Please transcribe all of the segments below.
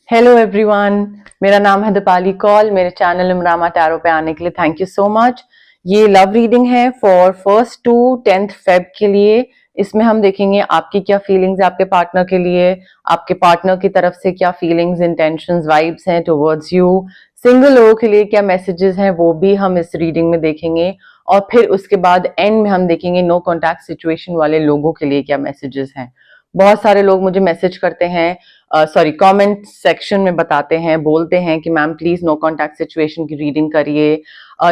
Hello everyone, मेरा नाम है दीपाली कौल। मेरे चैनल इमरामा टैरो पे आने के लिए थैंक यू सो मच। ये लव रीडिंग है for 1st to 10th Feb के लिए। इसमें हम देखेंगे आपकी क्या फीलिंग्स है आपके पार्टनर के लिए, आपके पार्टनर की तरफ से क्या फीलिंग्स, इंटेंशंस, वाइब्स हैं टुवर्ड्स यू। सिंगल लोगों के लिए क्या मैसेजेस हैं वो भी हम इस रीडिंग में देखेंगे, और फिर उसके बाद एंड में हम देखेंगे नो कॉन्टैक्ट सिचुएशन वाले लोगों के लिए क्या मैसेजेस हैं। बहुत सारे लोग मुझे मैसेज करते हैं, कमेंट सेक्शन में बताते हैं, बोलते हैं कि ma'am please no contact situation की रीडिंग करिए।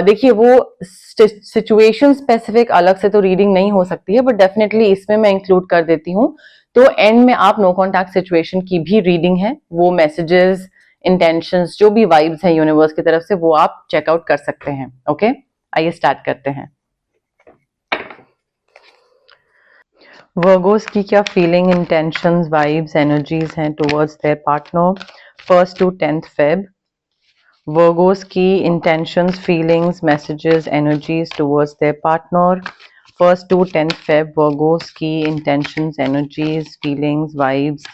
देखिए, वो सिचुएशन स्पेसिफिक अलग से तो रीडिंग नहीं हो सकती है, बट डेफिनेटली इसमें मैं इंक्लूड कर देती हूँ। तो एंड में आप नो कॉन्टैक्ट सिचुएशन की भी रीडिंग है, वो मैसेजेस, इंटेंशंस, जो भी वाइब्स हैं यूनिवर्स की तरफ से, वो आप चेकआउट कर सकते हैं। ओके, आइए स्टार्ट करते हैं। वर्गोस की क्या फीलिंग, इंटेंशंस, वाइब्स, एनर्जीज हैं towards their partner 1st to 10th Feb. Virgos की intentions, feelings, messages, energies towards their partner 1st to 10th Feb. Virgos की intentions, energies, feelings, vibes,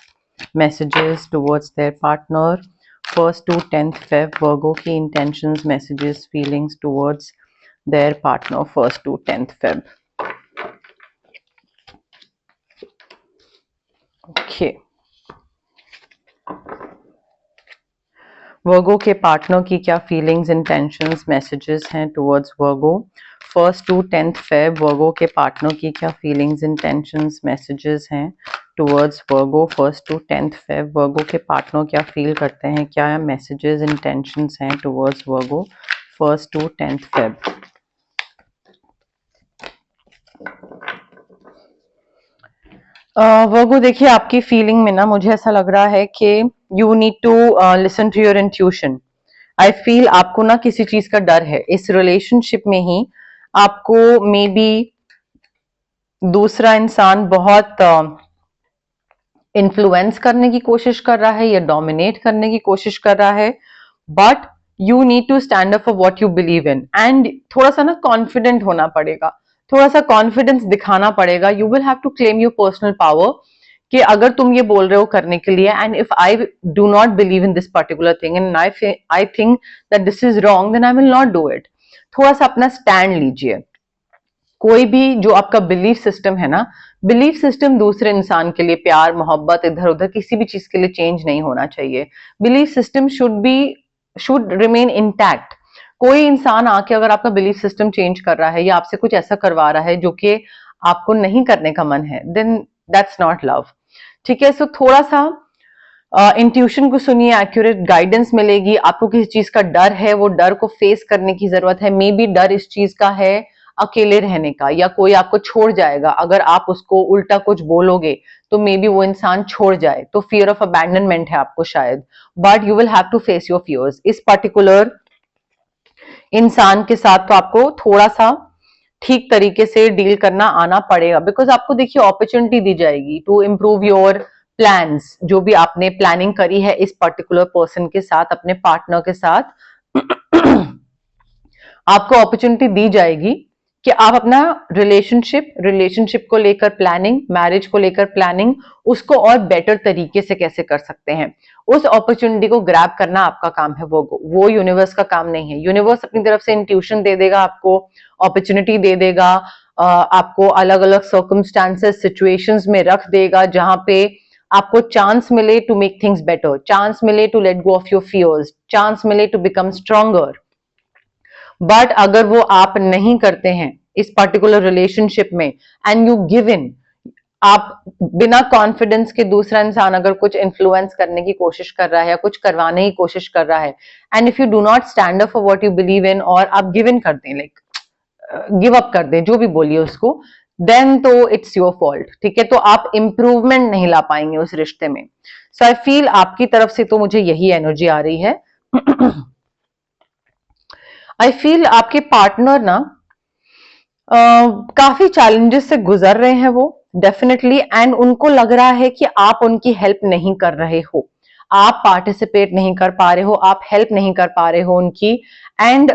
messages towards their partner 1st to 10th Feb. Virgo की intentions, messages, feelings towards their partner 1st to 10th Feb. Okay, Virgo के partner की क्या feelings, intentions, messages हैं towards Virgo 1st to 10th Feb. Virgo के partner की क्या feelings, intentions, messages हैं towards Virgo 1st to 10th Feb. Virgo के partner क्या फील करते हैं, क्या मैसेजेस, इंटेंशंस हैं towards Virgo 1st to 10th Feb. Virgo, देखिए आपकी फीलिंग में ना मुझे ऐसा लग रहा है कि you need to listen to your intuition. I feel आपको ना किसी चीज का डर है इस रिलेशनशिप में ही। आपको मे बी दूसरा इंसान बहुत इन्फ्लुएंस करने की कोशिश कर रहा है या डोमिनेट करने की कोशिश कर रहा है, but you need to stand up for what you believe in. And थोड़ा सा ना कॉन्फिडेंट होना पड़ेगा, थोड़ा सा कॉन्फिडेंस दिखाना पड़ेगा। You will have to claim your personal power कि अगर तुम ये बोल रहे हो करने के लिए, and if I do not believe in this particular thing and I think that this is wrong, then I will not do it. थोड़ा सा अपना स्टैंड लीजिए। कोई भी जो आपका बिलीफ सिस्टम है ना, बिलीफ सिस्टम दूसरे इंसान के लिए, प्यार, मोहब्बत, इधर उधर किसी भी चीज के लिए चेंज नहीं होना चाहिए। Belief system should remain intact. कोई इंसान आके अगर आपका बिलीफ सिस्टम चेंज कर रहा है या आपसे कुछ ऐसा करवा रहा है जो कि आपको नहीं करने का मन है, देन दैट्स नॉट लव। ठीक है, सो थोड़ा सा इंट्यूशन को सुनिए, एक्यूरेट गाइडेंस मिलेगी। आपको किसी चीज का डर है, वो डर को फेस करने की जरूरत है। मे बी डर इस चीज का है अकेले रहने का, या कोई आपको छोड़ जाएगा। अगर आप उसको उल्टा कुछ बोलोगे तो मे बी वो इंसान छोड़ जाए, तो फियर ऑफ अबैंडनमेंट है आपको शायद। But you will have to face your fears. इस पर्टिकुलर इंसान के साथ तो आपको थोड़ा सा ठीक तरीके से डील करना आना पड़ेगा, बिकॉज आपको देखिए अपॉर्चुनिटी दी जाएगी टू इम्प्रूव योर प्लान्स। जो भी आपने प्लानिंग करी है इस पर्टिकुलर पर्सन के साथ, अपने पार्टनर के साथ, आपको अपॉर्चुनिटी दी जाएगी कि आप अपना रिलेशनशिप को लेकर प्लानिंग, मैरिज को लेकर प्लानिंग, उसको और बेटर तरीके से कैसे कर सकते हैं। उस अपॉर्चुनिटी को ग्रैब करना आपका काम है, वो यूनिवर्स का काम नहीं है। यूनिवर्स अपनी तरफ से इंट्यूशन दे देगा, आपको अपॉर्चुनिटी दे देगा, आपको अलग अलग सर्कमस्टांसेस, सिचुएशंस में रख देगा जहां पे आपको चांस मिले to make things better, chance मिले to let go of your fears, chance मिले टू बिकम स्ट्रॉन्गर। बट अगर वो आप नहीं करते हैं इस पर्टिकुलर रिलेशनशिप में, एंड यू गिव इन, आप बिना कॉन्फिडेंस के दूसरा इंसान अगर कुछ इन्फ्लुएंस करने की कोशिश कर रहा है या कुछ करवाने की कोशिश कर रहा है, and if you do not stand up for what you believe इन, और आप गिव इन कर दें, लाइक गिव अप कर दें, जो भी बोलिए उसको, देन तो इट्स योर फॉल्ट। ठीक है, तो आप इंप्रूवमेंट नहीं ला पाएंगे उस रिश्ते में। सो आई फील आपकी तरफ से तो मुझे यही एनर्जी आ रही है। आई फील आपके पार्टनर ना काफी चैलेंजेस से गुजर रहे हैं वो, डेफिनेटली। एंड उनको लग रहा है कि आप उनकी हेल्प नहीं कर रहे हो, आप पार्टिसिपेट नहीं कर पा रहे हो, आप हेल्प नहीं कर पा रहे हो उनकी। एंड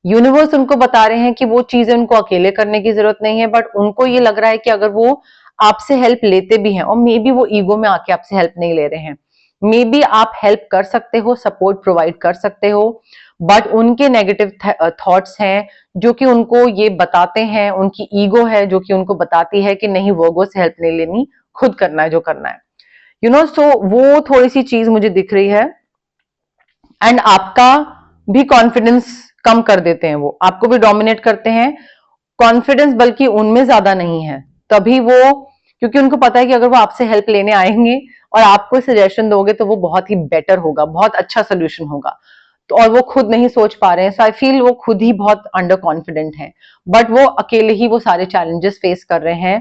यूनिवर्स उनको बता रहे हैं कि वो चीजें उनको अकेले करने की जरूरत नहीं है, बट उनको ये लग रहा है कि अगर वो आपसे हेल्प लेते भी हैं, और मे बी वो ईगो में आके आपसे हेल्प नहीं ले रहे हैं, मे बी आप हेल्प कर सकते हो, सपोर्ट प्रोवाइड कर सकते हो, बट उनके नेगेटिव थॉट्स हैं जो कि उनको ये बताते हैं, उनकी ईगो है जो कि उनको बताती है कि नहीं, वर्गो से हेल्प नहीं लेनी, खुद करना है जो करना है, यू नो। सो वो थोड़ी सी चीज मुझे दिख रही है। एंड आपका भी कॉन्फिडेंस कम कर देते हैं, वो आपको भी डोमिनेट करते हैं। कॉन्फिडेंस बल्कि उनमें ज्यादा नहीं है, तभी वो, क्योंकि उनको पता है कि अगर वो आपसे हेल्प लेने आएंगे और आपको सजेशन दोगे तो वो बहुत ही बेटर होगा, बहुत अच्छा सोल्यूशन होगा। तो और वो खुद नहीं सोच पा रहे हैं, सो आई फील वो खुद ही बहुत अंडर कॉन्फिडेंट हैं, बट वो अकेले ही वो सारे चैलेंजेस फेस कर रहे हैं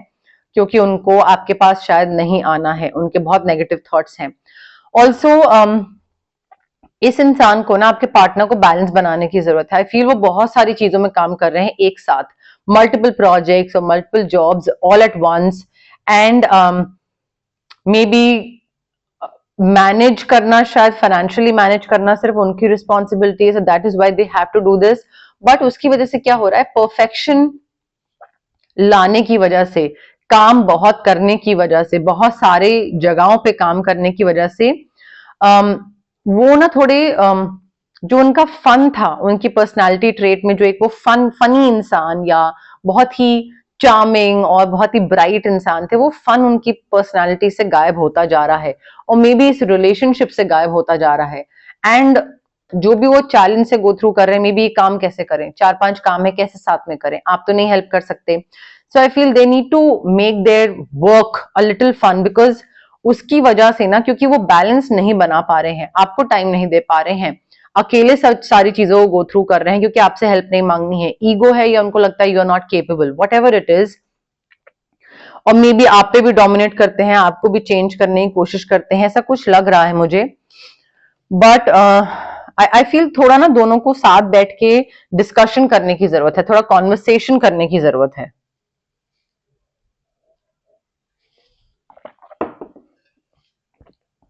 क्योंकि उनको आपके पास शायद नहीं आना है, उनके बहुत नेगेटिव थॉट्स हैं। ऑल्सो इस इंसान को ना आपके पार्टनर को बैलेंस बनाने की जरूरत है। आई फील वो बहुत सारी चीजों में काम कर रहे हैं एक साथ, मल्टीपल प्रोजेक्ट्स और multiple jobs all at once, and maybe manage करना, शायद फाइनेंशियली मैनेज करना सिर्फ उनकी रिस्पॉन्सिबिलिटी है, that is why they have to do this. But उसकी वजह से क्या हो रहा है, परफेक्शन लाने की वजह से, काम बहुत करने की वजह से, बहुत सारे जगहों पे काम करने की वजह से वो ना थोड़े जो उनका फन था, उनकी पर्सनालिटी ट्रेट में जो एक वो फनी इंसान या बहुत ही चार्मिंग और बहुत ही ब्राइट इंसान थे, वो फन उनकी पर्सनालिटी से गायब होता जा रहा है और मे बी इस रिलेशनशिप से गायब होता जा रहा है। एंड जो भी वो चैलेंज से गो थ्रू कर रहे हैं, मे बी काम कैसे करें, 4-5 काम है कैसे साथ में करें, आप तो नहीं हेल्प कर सकते। So I feel they need to make their work a little fun, because उसकी वजह से ना, क्योंकि वो बैलेंस नहीं बना पा रहे हैं, आपको टाइम नहीं दे पा रहे हैं, अकेले सारी चीजों को गो थ्रू कर रहे हैं क्योंकि आपसे हेल्प नहीं मांगनी है, ईगो है या उनको लगता है you are not capable, whatever it is. और मे बी आप पे भी डोमिनेट करते हैं, आपको भी चेंज करने की कोशिश करते हैं, ऐसा कुछ लग रहा है मुझे। बट आई फील थोड़ा ना दोनों को साथ बैठ के डिस्कशन करने की जरूरत है, थोड़ा कॉन्वर्सेशन करने की जरूरत है।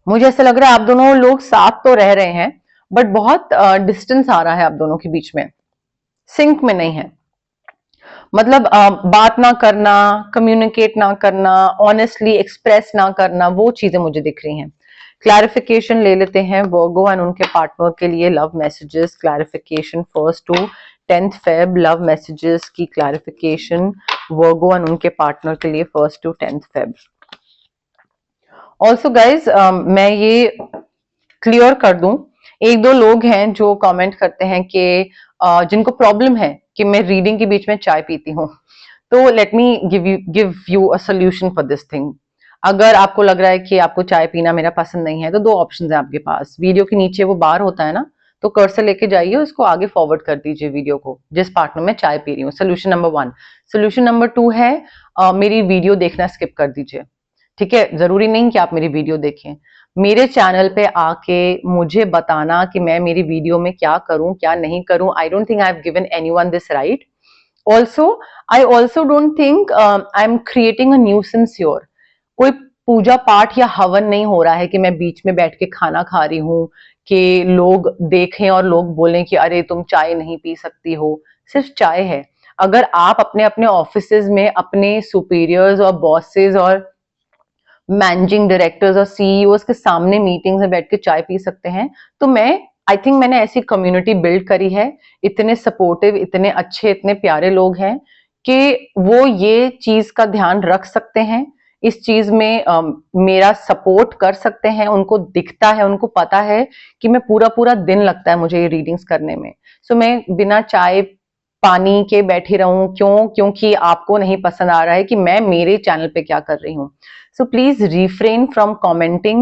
मुझे ऐसा लग रहा है आप दोनों लोग साथ तो रह रहे हैं, बट बहुत डिस्टेंस आ रहा है आप दोनों के बीच में, सिंक में नहीं है। मतलब बात ना करना, कम्युनिकेट ना करना, ऑनेस्टली एक्सप्रेस ना करना, वो चीजें मुझे दिख रही हैं। क्लैरिफिकेशन ले लेते हैं वर्गो एंड उनके पार्टनर के लिए, love messages clarification 1st to 10th Feb, love messages की क्लैरिफिकेशन वर्गो एंड उनके पार्टनर के लिए 1st to 10th Feb। Also guys मैं ये क्लियर कर दूं, एक दो लोग हैं जो कमेंट करते हैं कि जिनको प्रॉब्लम है कि मैं रीडिंग के बीच में चाय पीती हूँ, तो let me give you a solution for this thing. अगर आपको लग रहा है कि आपको चाय पीना मेरा पसंद नहीं है, तो दो ऑप्शन है आपके पास, वीडियो के नीचे वो बार होता है ना, तो कर्सर लेके जाइए, उसको आगे फॉरवर्ड कर दीजिए वीडियो को, जिस पार्ट में मैं चाय पी रही हूँ। Solution number 1। सोल्यूशन नंबर 2 है मेरी वीडियो देखना स्किप कर दीजिए, ठीक है, जरूरी नहीं कि आप मेरी वीडियो देखें, मेरे चैनल पे आके मुझे बताना कि मैं मेरी वीडियो में क्या करूं क्या नहीं करूं। I don't think I have given anyone this right. Also I also don't think I am creating a nuisance your. कोई पूजा पाठ या हवन नहीं हो रहा है कि मैं बीच में बैठ के खाना खा रही हूँ कि लोग देखें और लोग बोलें कि अरे तुम चाय नहीं पी सकती हो। सिर्फ चाय है। अगर आप अपने अपने ऑफिसेज में अपने सुपीरियर्स और बॉसेस और मैनेजिंग डायरेक्टर्स और सीईओज के सामने मीटिंग्स में बैठ के चाय पी सकते हैं, तो मैं आई थिंक मैंने ऐसी कम्युनिटी बिल्ड करी है, इतने सपोर्टिव, इतने अच्छे, इतने प्यारे लोग हैं कि वो ये चीज का ध्यान रख सकते हैं, इस चीज में मेरा सपोर्ट कर सकते हैं, उनको दिखता है, उनको पता है कि मैं पूरा पूरा दिन लगता है मुझे ये रीडिंग्स करने में। सो मैं बिना चाय पानी के बैठी रहूं, क्यों? क्योंकि आपको नहीं पसंद आ रहा है कि मैं मेरे चैनल पे क्या कर रही हूँ। So please refrain from commenting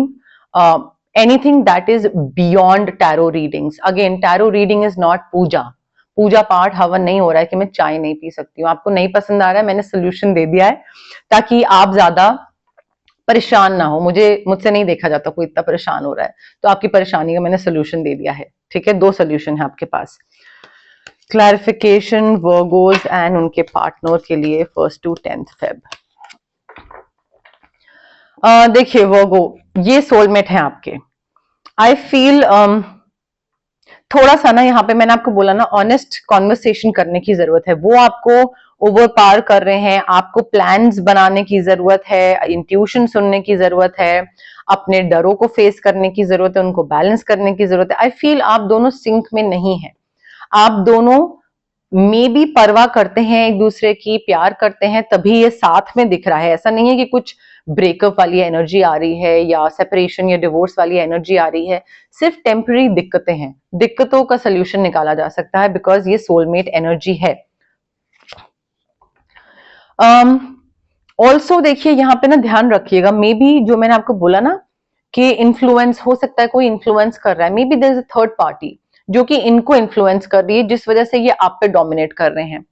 anything that is beyond tarot readings. Again, tarot reading is not पूजा, पूजा पाठ हवन नहीं हो रहा है कि मैं चाय नहीं पी सकती हूँ। आपको नहीं पसंद आ रहा है, मैंने सोल्यूशन दे दिया है ताकि आप ज्यादा परेशान ना हो। मुझसे नहीं देखा जाता कोई इतना परेशान हो रहा है, तो आपकी परेशानी का मैंने सोल्यूशन दे दिया है, ठीक है। 2 सोल्यूशन है आपके पास। क्लैरिफिकेशन वर्गोस एंड उनके पार्टनर के लिए 1st to 10th Feb। देखिए वर्गो, ये सोलमेट है आपके। आई फील थोड़ा सा ना, यहाँ पे मैंने आपको बोला ना, ऑनेस्ट कॉन्वर्सेशन करने की जरूरत है। वो आपको ओवर पार कर रहे हैं, आपको प्लान्स बनाने की जरूरत है, इंट्यूशन सुनने की जरूरत है, अपने डरों को फेस करने की जरूरत है, उनको बैलेंस करने की जरूरत है। आई फील आप दोनों सिंक में नहीं है। आप दोनों मे भी परवाह करते हैं एक दूसरे की, प्यार करते हैं, तभी ये साथ में दिख रहा है। ऐसा नहीं है कि कुछ ब्रेकअप वाली एनर्जी आ रही है या सेपरेशन या डिवोर्स वाली एनर्जी आ रही है। सिर्फ टेम्पररी दिक्कतें हैं, दिक्कतों का सोल्यूशन निकाला जा सकता है बिकॉज ये सोलमेट एनर्जी है। ऑल्सो देखिए यहाँ पे ना ध्यान रखिएगा, मे बी जो मैंने आपको बोला ना कि इन्फ्लुएंस हो सकता है, कोई इन्फ्लुएंस कर रहा है, maybe there is a third party जो कि इनको इन्फ्लुएंस कर रही है, जिस वजह से ये आप पे डोमिनेट कर रहे हैं।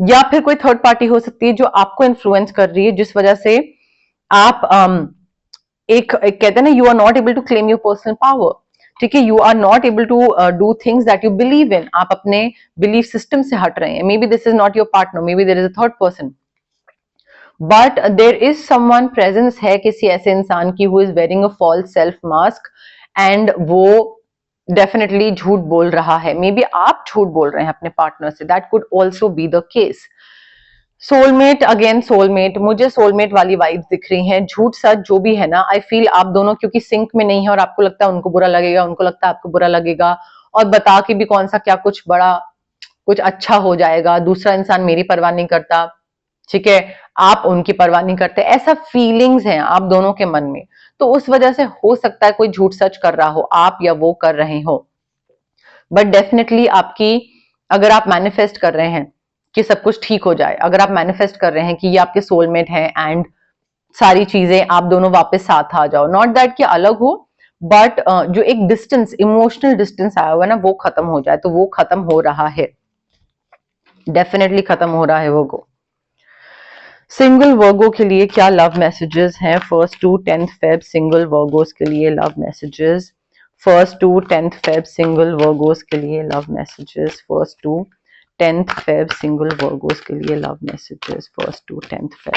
या फिर कोई थर्ड पार्टी हो सकती है जो आपको इन्फ्लुएंस कर रही है, जिस वजह से आप एक कहते हैं ना, you are not able to claim your personal power. ठीक है, you are not able to do things that you believe in. आप अपने बिलीफ सिस्टम से हट रहे हैं। Maybe this is not your partner, maybe there is a third person, but there is someone presence है किसी ऐसे इंसान की who is wearing a false self mask, and वो डेफिनेटली झूठ बोल रहा है। मे बी आप झूठ बोल रहे हैं अपने पार्टनर से, that could also be the case. Soulmate, again soulmate, मुझे सोलमेट वाली वाइब्स दिख रही हैं। झूठ सच जो भी है ना, आई फील आप दोनों क्योंकि सिंक में नहीं है और आपको लगता है उनको बुरा लगेगा, उनको लगता है आपको बुरा लगेगा, और बता के भी कौन सा क्या कुछ बड़ा कुछ अच्छा हो जाएगा, दूसरा इंसान मेरी परवाह नहीं करता, ठीक है, आप उनकी परवाह नहीं करते, ऐसा फीलिंग्स हैं आप दोनों के मन में। तो उस वजह से हो सकता है कोई झूठ सच कर रहा हो, आप या वो कर रहे हो। बट डेफिनेटली आपकी, अगर आप मैनिफेस्ट कर रहे हैं कि सब कुछ ठीक हो जाए, अगर आप मैनिफेस्ट कर रहे हैं कि ये आपके सोलमेट हैं एंड सारी चीजें आप दोनों वापस साथ आ जाओ, नॉट दैट कि अलग हो, बट जो एक डिस्टेंस, इमोशनल डिस्टेंस आया हुआ है ना, वो खत्म हो जाए, तो वो खत्म हो रहा है, डेफिनेटली खत्म हो रहा है वो। सिंगल वर्गो के लिए क्या लव मैसेजेस हैं? 1st to 10th Feb single Virgo's के लिए love messages. 1st to 10th Feb single Virgo's के लिए love messages. 1st to 10th Feb single Virgo's के लिए love messages. 1st to 10th Feb।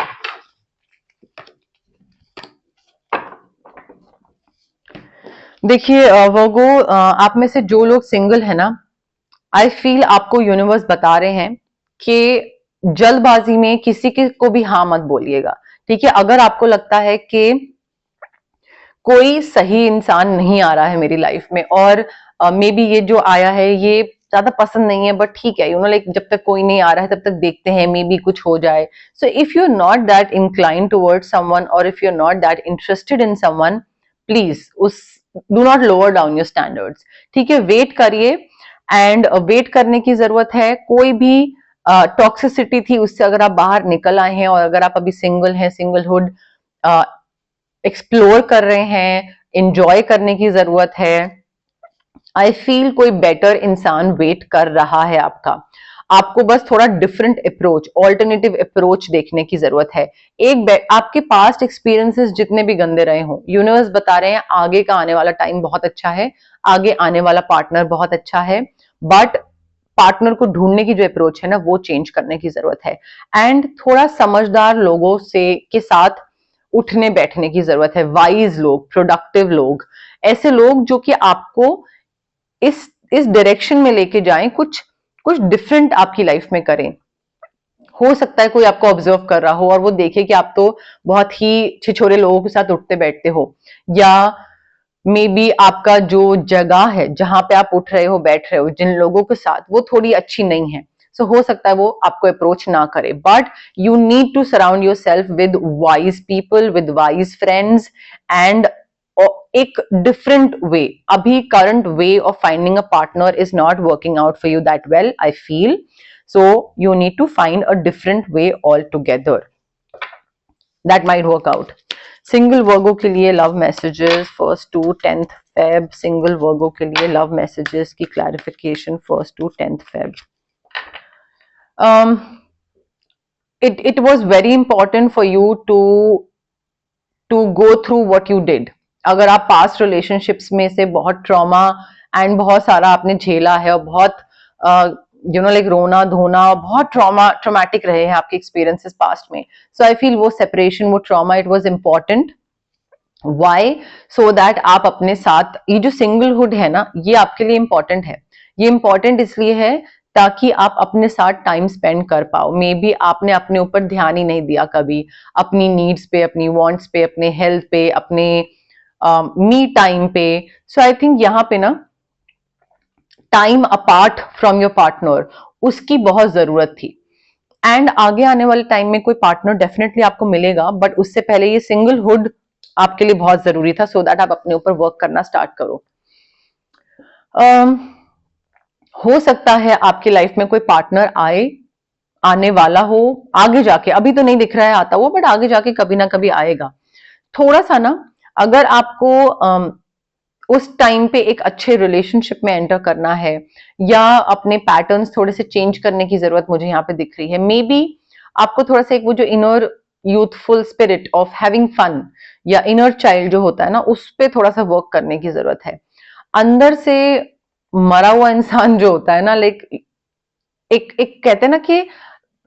देखिए वर्गो, आप में से जो लोग सिंगल है ना, आई फील आपको यूनिवर्स बता रहे हैं कि जल्दबाजी में किसी के को भी हाँ मत बोलिएगा। ठीक है, अगर आपको लगता है कि कोई सही इंसान नहीं आ रहा है मेरी लाइफ में, और मे बी ये जो आया है ये ज्यादा पसंद नहीं है, बट ठीक है, लाइक जब तक कोई नहीं आ रहा है तब तक देखते हैं, मे बी कुछ हो जाए। So if you are not that incline towards someone, or if you are not that interested in someone, please उस do not lower down your standards. ठीक है, वेट करिए, एंड वेट करने की जरूरत है। कोई भी टॉक्सिसिटी थी उससे अगर आप बाहर निकल आए हैं, और अगर आप अभी सिंगल हैं, सिंगलहुड एक्सप्लोर कर रहे हैं, इंजॉय करने की जरूरत है। आई फील कोई बेटर इंसान वेट कर रहा है आपका। आपको बस थोड़ा डिफरेंट अप्रोच, ऑल्टरनेटिव अप्रोच देखने की जरूरत है। आपके पास्ट एक्सपीरियंसेस जितने भी गंदे रहे हों, यूनिवर्स बता रहे हैं आगे का आने वाला टाइम बहुत अच्छा है, आगे आने वाला पार्टनर बहुत अच्छा है, बट पार्टनर को ढूंढने की जो अप्रोच है ना, वो चेंज करने की जरूरत है। एंड थोड़ा समझदार लोगों से के साथ उठने बैठने की जरूरत है। वाइज लोग, प्रोडक्टिव लोग, ऐसे लोग जो कि आपको इस डायरेक्शन में लेके जाएं, कुछ कुछ डिफरेंट आपकी लाइफ में करें। हो सकता है कोई आपको ऑब्जर्व कर रहा हो और वो देखे कि आप तो बहुत ही छिछोरे लोगों के साथ उठते बैठते हो, या मे बी आपका जो जगह है जहां पे आप उठ रहे हो, बैठ रहे हो, जिन लोगों के साथ, वो थोड़ी अच्छी नहीं है। सो हो सकता है वो आपको अप्रोच ना करे, but you need to surround yourself with wise people, with wise friends, and एक डिफरेंट वे। अभी current way of finding a partner is not working out for you that well, I feel. So you need to find a different way altogether, that might work out. Single Virgo के लिए love messages 1st to 10th Feb, single Virgo के लिए love messages की clarification 1st to 10th Feb। It was very important for you to go through what you did। अगर आप past relationships में से बहुत ट्रॉमा एंड बहुत सारा आपने झेला है, और बहुत लाइक रोना धोना, बहुत ट्रॉमेटिक रहे हैं आपके एक्सपीरियंसेस पास्ट में। सो आई फील वो सेपरेशन, वो trauma, it was important. Why? So that आप अपने साथ, ये जो सिंगलहुड है ना, ये आपके लिए इंपॉर्टेंट है। ये इंपॉर्टेंट इसलिए है ताकि आप अपने साथ टाइम स्पेंड कर पाओ। मे बी आपने अपने ऊपर ध्यान ही नहीं दिया कभी, अपनी नीड्स पे, अपनी वांट्स पे, अपने हेल्थ पे, अपने मी टाइम पे। सो आई थिंक यहाँ पे ना time apart from your partner उसकी बहुत जरूरत थी। एंड आगे आने वाले टाइम में कोई पार्टनर डेफिनेटली आपको मिलेगा, बट उससे पहले ये सिंगलहुड आपके लिए बहुत जरूरी था, सो दैट आप अपने ऊपर वर्क करना स्टार्ट करो। हो सकता है आपकी लाइफ में कोई पार्टनर आए, आने वाला हो आगे जाके, अभी तो नहीं दिख रहा है आता हुआ, बट आगे जाके कभी ना कभी आएगा। थोड़ा सा ना, अगर आपको उस टाइम पे एक अच्छे रिलेशनशिप में एंटर करना है, या अपने पैटर्न्स थोड़े से चेंज करने की जरूरत मुझे यहाँ पे दिख रही है। मे बी आपको थोड़ा सा एक वो जो inner youthful spirit of having fun या इनर चाइल्ड जो होता है ना, उस पे थोड़ा सा वर्क करने की जरूरत है। अंदर से मरा हुआ इंसान जो होता है ना, लाइक एक एक कहते हैं ना कि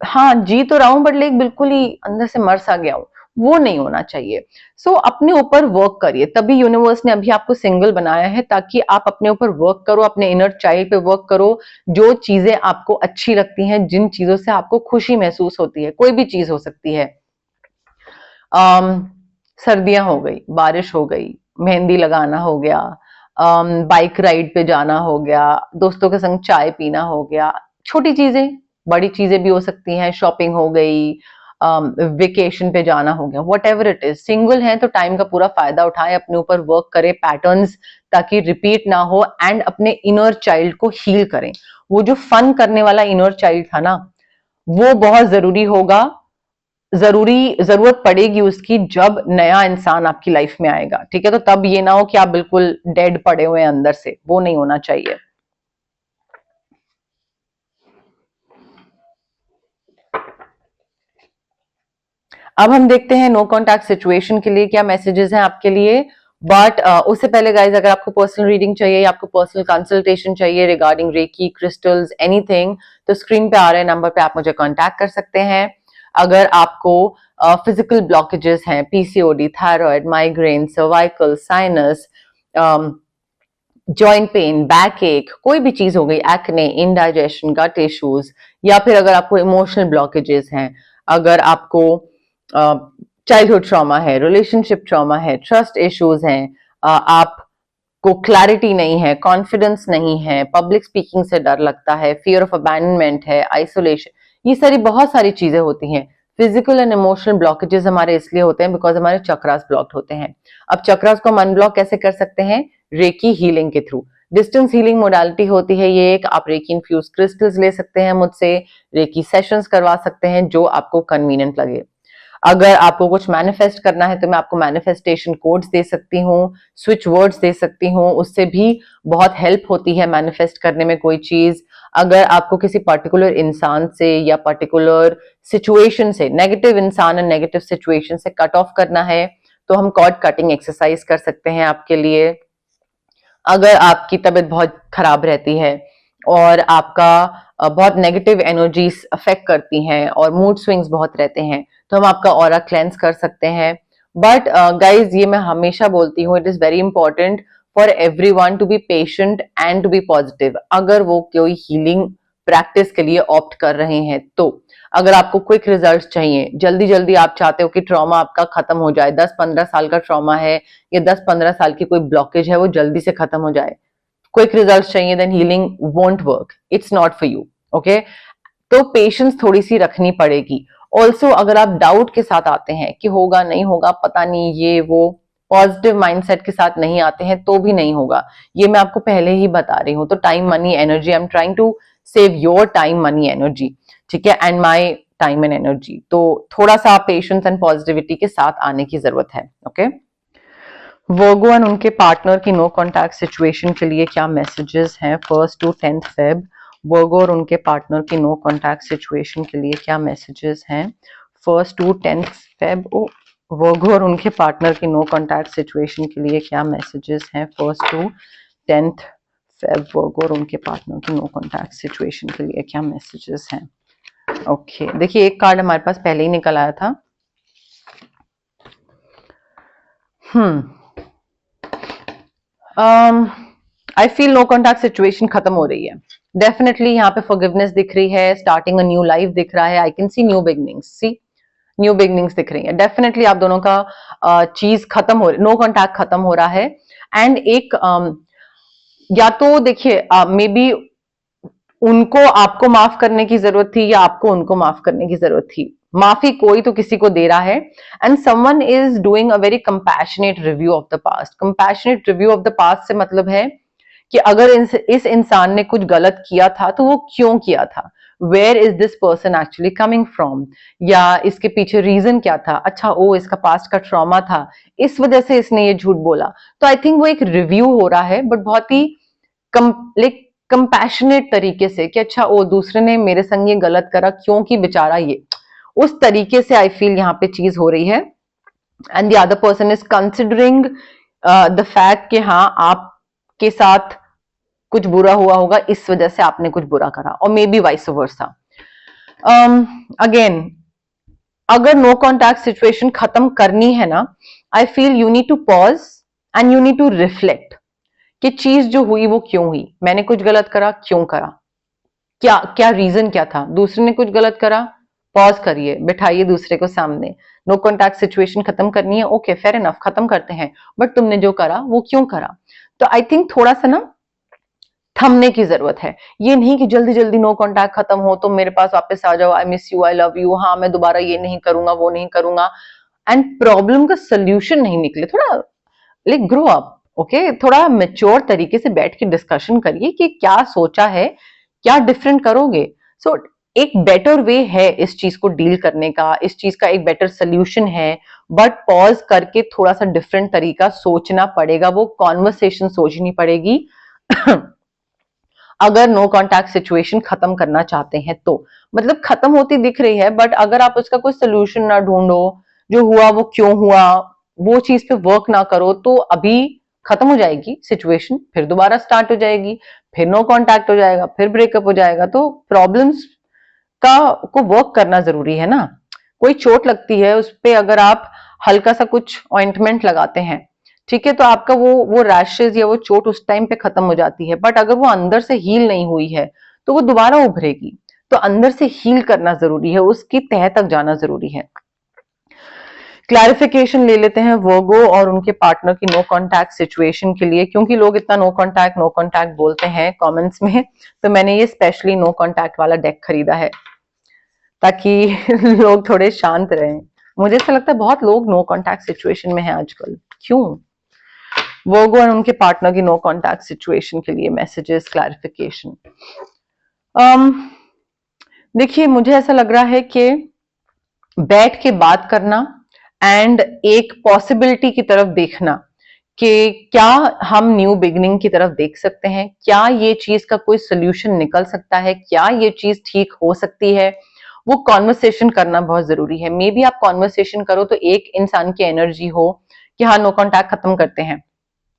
हाँ जी तो रहा हूं, बट लाइक बिल्कुल ही अंदर से मर सा गया हूं, वो नहीं होना चाहिए। सो अपने ऊपर वर्क करिए, तभी यूनिवर्स ने अभी आपको सिंगल बनाया है, ताकि आप अपने ऊपर वर्क करो, अपने इनर चाइल्ड पे वर्क करो। जो चीजें आपको अच्छी लगती हैं, जिन चीजों से आपको खुशी महसूस होती है, कोई भी चीज हो सकती है, सर्दियां हो गई, बारिश हो गई, मेहंदी लगाना हो गया, बाइक राइड पे जाना हो गया, दोस्तों के संग चाय पीना हो गया, छोटी चीजें, बड़ी चीजें भी हो सकती हैं, शॉपिंग हो गई, वेकेशन पे जाना हो गया, what ever it is. Single है तो टाइम का पूरा फायदा उठाएं, अपने ऊपर वर्क करें, पैटर्न्स ताकि रिपीट ना हो, एंड अपने इनर चाइल्ड को हील करें। वो जो फन करने वाला इनर चाइल्ड था ना, वो बहुत जरूरी होगा, जरूरत पड़ेगी उसकी जब नया इंसान आपकी लाइफ में आएगा। ठीक है, तो तब ये ना हो कि आप बिल्कुल डेड पड़े हुए हैं अंदर से, वो नहीं होना चाहिए। अब हम देखते हैं नो कॉन्टैक्ट सिचुएशन के लिए क्या मैसेजेस हैं आपके लिए। बट उससे पहले गाइज, अगर आपको पर्सनल रीडिंग चाहिए या आपको पर्सनल कंसल्टेशन चाहिए रिगार्डिंग रेकी, क्रिस्टल्स, एनीथिंग, तो स्क्रीन पे आ रहे नंबर पे आप मुझे कांटेक्ट कर सकते हैं। अगर आपको फिजिकल ब्लॉकेजेस हैं, PCOD, thyroid, migraine, cervical, sinus, joint pain, back एक, कोई भी चीज हो गई, एक्ने, इंडाइजेशन, गट इश्यूज, या फिर अगर आपको इमोशनल ब्लॉकेजेस हैं, अगर आपको चाइल्डहुड ट्रॉमा है, रिलेशनशिप ट्रॉमा है, ट्रस्ट इश्यूज हैं, आपको क्लैरिटी नहीं है, कॉन्फिडेंस नहीं है, पब्लिक स्पीकिंग से डर लगता है, फियर ऑफ अबैंडनमेंट है, आइसोलेशन, ये सारी बहुत सारी चीजें होती हैं। फिजिकल एंड इमोशनल ब्लॉकेजेस हमारे इसलिए होते हैं बिकॉज हमारे चक्रास ब्लॉक्ड होते हैं। अब चक्रास को हम अनब्लॉक कैसे कर सकते हैं? रेकी हीलिंग के थ्रू। डिस्टेंस हीलिंग मोडालिटी होती है ये एक, आप रेकी इन्फ्यूज क्रिस्टल्स ले सकते हैं मुझसे, रेकी सेशंस करवा सकते हैं, जो आपको कन्वीनियंट लगे। अगर आपको कुछ मैनिफेस्ट करना है तो मैं आपको मैनिफेस्टेशन कोड्स दे सकती हूँ, स्विच वर्ड्स दे सकती हूँ, उससे भी बहुत हेल्प होती है मैनिफेस्ट करने में कोई चीज। अगर आपको किसी पर्टिकुलर इंसान से या पर्टिकुलर सिचुएशन से, नेगेटिव इंसान और नेगेटिव सिचुएशन से कट ऑफ करना है, तो हम कॉर्ड कटिंग एक्सरसाइज कर सकते हैं आपके लिए। अगर आपकी तबीयत बहुत खराब रहती है और आपका बहुत नेगेटिव एनर्जीज अफेक्ट करती हैं और मूड स्विंग्स बहुत रहते हैं, तो हम आपका ऑरा क्लेंस कर सकते हैं। बट गाइज, ये मैं हमेशा बोलती हूँ, it is very important for everyone to be patient and to be positive. अगर वो कोई हीलिंग प्रैक्टिस के लिए ऑप्ट कर रहे हैं तो अगर आपको क्विक रिजल्ट चाहिए, जल्दी जल्दी आप चाहते हो कि ट्रॉमा आपका खत्म हो जाए, 10-15 साल का ट्रॉमा है या 10-15 साल की कोई ब्लॉकेज है, वो जल्दी से खत्म हो जाए, क्विक रिजल्ट चाहिए, then healing won't work, it's not for you. Okay, तो पेशेंस थोड़ी सी रखनी पड़ेगी। ऑल्सो अगर आप डाउट के साथ आते हैं कि होगा नहीं होगा पता नहीं, ये वो, पॉजिटिव माइंडसेट के साथ नहीं आते हैं तो भी नहीं होगा, ये मैं आपको पहले ही बता रही हूँ। तो time, money, energy, I am trying to save your time, money, energy, ठीक है, and my time and energy. तो थोड़ा सा पेशेंस एंड पॉजिटिविटी के साथ आने की जरूरत है। ओके, वर्गो एंड उनके पार्टनर की नो कॉन्टैक्ट सिचुएशन के लिए क्या मैसेजेस हैं 1st to 10th Feb? वर्गो और उनके पार्टनर की नो कॉन्टैक्ट सिचुएशन के लिए क्या मैसेजेस हैं 1st to 10th Feb? वर्गो और उनके पार्टनर की नो कॉन्टैक्ट सिचुएशन के लिए क्या मैसेजेस हैं 1st to 10th Feb? वर्गो और उनके पार्टनर की नो कॉन्टैक्ट सिचुएशन के लिए क्या मैसेजेस हैं? ओके, देखिए एक कार्ड हमारे पास पहले ही निकल आया था। I feel no contact situation खत्म हो रही है। डेफिनेटली यहाँ पे फॉरगिवनेस दिख रही है, स्टार्टिंग अ न्यू लाइफ दिख रहा है। I can see new beginnings, see new beginnings दिख रही है। डेफिनेटली आप दोनों का चीज खत्म हो, नो कॉन्टैक्ट खत्म हो रहा है। एंड एक या तो देखिए मे बी उनको आपको माफ करने की जरूरत थी या आपको उनको माफ करने की जरूरत थी। माफी कोई तो किसी को दे रहा है। And someone is doing a very compassionate review of the past. Compassionate review of the past से मतलब है कि अगर इस इंसान ने कुछ गलत किया था तो वो क्यों किया था, where is this person actually coming from, या इसके पीछे रीजन क्या था। अच्छा ओ इसका पास्ट का ट्रॉमा था, इस वजह से इसने ये झूठ बोला। तो आई थिंक वो एक रिव्यू हो रहा है, बट बहुत ही कंपैशनेट तरीके से कि अच्छा ओ दूसरे ने मेरे संग ये गलत करा क्योंकि बेचारा ये, उस तरीके से आई फील यहाँ पे चीज हो रही है। And the other person is considering the fact कि हाँ आपके साथ कुछ बुरा हुआ होगा, इस वजह से आपने कुछ बुरा करा, और maybe vice versa. Again अगर नो कॉन्टैक्ट सिचुएशन खत्म करनी है ना, I feel you need to pause and you need to reflect कि चीज जो हुई वो क्यों हुई। मैंने कुछ गलत करा, क्यों करा, क्या क्या रीजन क्या था। दूसरे ने कुछ गलत करा, पॉज करिए, बिठाइए दूसरे को सामने। नो कॉन्टैक्ट सिचुएशन खत्म करनी है, ओके फेयर इनफ, खत्म करते हैं, बट तुमने जो करा वो क्यों करा। तो आई थिंक थोड़ा सा ना थमने की जरूरत है। ये नहीं कि जल्दी जल्दी नो कॉन्टैक्ट खत्म हो तो मेरे पास वापस आ जाओ, I miss you, I love you, हाँ मैं दोबारा ये नहीं करूंगा वो नहीं करूंगा, एंड प्रॉब्लम का सोल्यूशन नहीं निकले। थोड़ा लाइक ग्रो अप, ओके, थोड़ा मेच्योर तरीके से बैठ के डिस्कशन करिए कि क्या सोचा है, क्या डिफरेंट करोगे। सो एक बेटर वे है इस चीज को डील करने का, इस चीज का एक बेटर सोल्यूशन है, बट पॉज करके थोड़ा सा डिफरेंट तरीका सोचना पड़ेगा, वो कॉन्वर्सेशन सोचनी पड़ेगी अगर नो कॉन्टैक्ट सिचुएशन खत्म करना चाहते हैं तो। मतलब खत्म होती दिख रही है, बट अगर आप उसका कोई सोल्यूशन ना ढूंढो, जो हुआ वो क्यों हुआ, वो चीज पे वर्क ना करो, तो अभी खत्म हो जाएगी सिचुएशन, फिर दोबारा स्टार्ट हो जाएगी, फिर नो कॉन्टैक्ट हो जाएगा, फिर ब्रेकअप हो जाएगा। तो प्रॉब्लम्स का को वर्क करना जरूरी है ना। कोई चोट लगती है उस पे अगर आप हल्का सा कुछ ऑइंटमेंट लगाते हैं, ठीक है, तो आपका वो रैशेज या वो चोट उस टाइम पे खत्म हो जाती है। बट अगर वो अंदर से हील नहीं हुई है तो वो दोबारा उभरेगी। तो अंदर से हील करना जरूरी है, उसकी तह तक जाना जरूरी है। क्लैरिफिकेशन ले लेते हैं वर्गो और उनके पार्टनर की नो कॉन्टैक्ट सिचुएशन के लिए, क्योंकि लोग इतना नो कॉन्टैक्ट बोलते हैं कमेंट्स में, तो मैंने ये स्पेशली नो कॉन्टैक्ट वाला डेक खरीदा है ताकि लोग थोड़े शांत रहें। मुझे ऐसा लगता है बहुत लोग नो कॉन्टैक्ट सिचुएशन में हैं आजकल, क्यों। वर्गो और उनके पार्टनर की नो कॉन्टैक्ट सिचुएशन के लिए मैसेजेस, क्लैरिफिकेशन। देखिए मुझे ऐसा लग रहा है कि बैठ के बात करना एंड एक पॉसिबिलिटी की तरफ देखना कि क्या हम न्यू बिगनिंग की तरफ देख सकते हैं, क्या ये चीज का कोई सोल्यूशन निकल सकता है, क्या ये चीज ठीक हो सकती है, वो कॉन्वर्सेशन करना बहुत जरूरी है। मे बी आप कॉन्वर्सेशन करो तो एक इंसान की एनर्जी हो कि हाँ नो कॉन्टैक्ट खत्म करते हैं,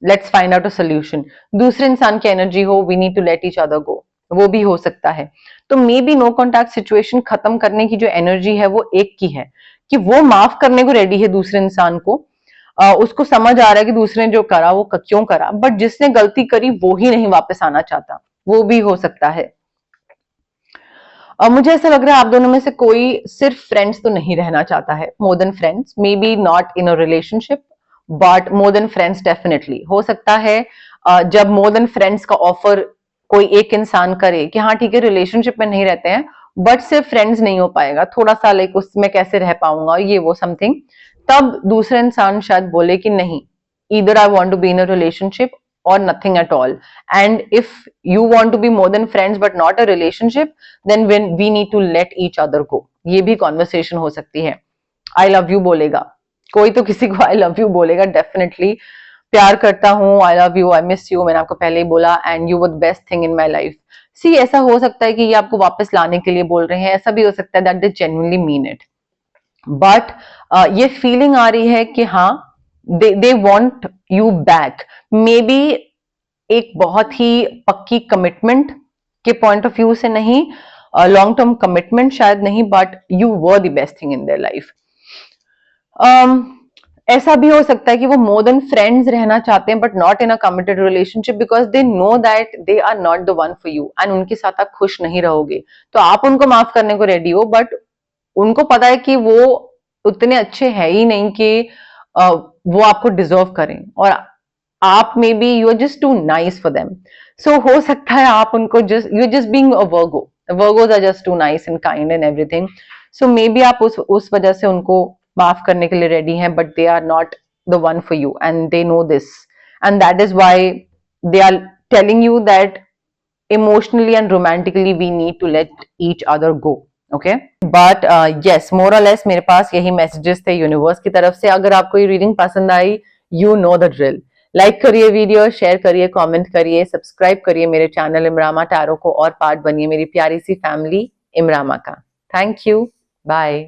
let's find out a solution. दूसरे इंसान की एनर्जी हो we need to let each other go, वो भी हो सकता है। तो maybe no contact situation खत्म करने की जो एनर्जी है वो एक की है कि वो माफ करने को रेडी है दूसरे इंसान को। उसको समझ आ रहा है कि दूसरे ने जो करा वो क्यों करा, बट जिसने गलती करी वो ही नहीं वापस आना चाहता, वो भी हो सकता है। मुझे ऐसा लग रहा है आप दोनों में से कोई सिर्फ फ्रेंड्स तो नहीं रहना चाहता है, more than friends, may be not in a relationship but more than friends definitely हो सकता है। जब मोर देन फ्रेंड्स का ऑफर कोई एक इंसान करे कि हाँ ठीक है रिलेशनशिप में नहीं रहते हैं बट सिर्फ फ्रेंड्स नहीं हो पाएगा, थोड़ा सा लाइक उसमें कैसे रह पाऊंगा ये वो समथिंग, तब दूसरा इंसान शायद बोले कि नहीं, either I want to be in a relationship or nothing at all. And if you want to be more than friends but not a relationship, then when we need to let each other go. ये भी conversation हो सकती है। I love you बोलेगा, कोई तो किसी को I love you बोलेगा डेफिनेटली, प्यार करता हूँ, I love you, I miss you, मैंने आपको पहले ही बोला, and you were the best thing in my life. सी ऐसा हो सकता है कि ये आपको वापस लाने के लिए बोल रहे हैं, ऐसा भी हो सकता है that they genuinely mean it. But ये फीलिंग आ रही है कि हाँ they want you back, may be एक बहुत ही पक्की कमिटमेंट के पॉइंट ऑफ व्यू से नहीं, लॉन्ग टर्म कमिटमेंट शायद नहीं, but you were the best thing in their life. ऐसा भी हो सकता है कि वो मोर देन फ्रेंड्स रहना चाहते हैं but not in a committed relationship because they know that they are not the one for you and उनके साथ आप खुश नहीं रहोगे। तो आप उनको माफ करने को रेडी हो बट उनको पता है कि वो उतने अच्छे है ही नहीं कि वो आपको डिजर्व करें और आप maybe you are just too nice for them. So हो सकता है आप उनको just you just being a Virgo, Virgos are just too nice and kind and everything. So maybe आप उस वजह से उनको माफ करने के लिए रेडी हैं but they are not the one for you and they know this and that is why they are telling you that emotionally and romantically we need to let each other go, okay? But yes, more or less मेरे पास यही messages थे universe की तरफ से। अगर आपको ये reading पसंद आई, you know the drill, like करिए वीडियो, शेयर करिए, कमेंट करिए, सब्सक्राइब करिए मेरे चैनल इमरामा टैरो को और पार्ट बनिए मेरी प्यारी सी फैमिली इमरामा का। Thank you, bye.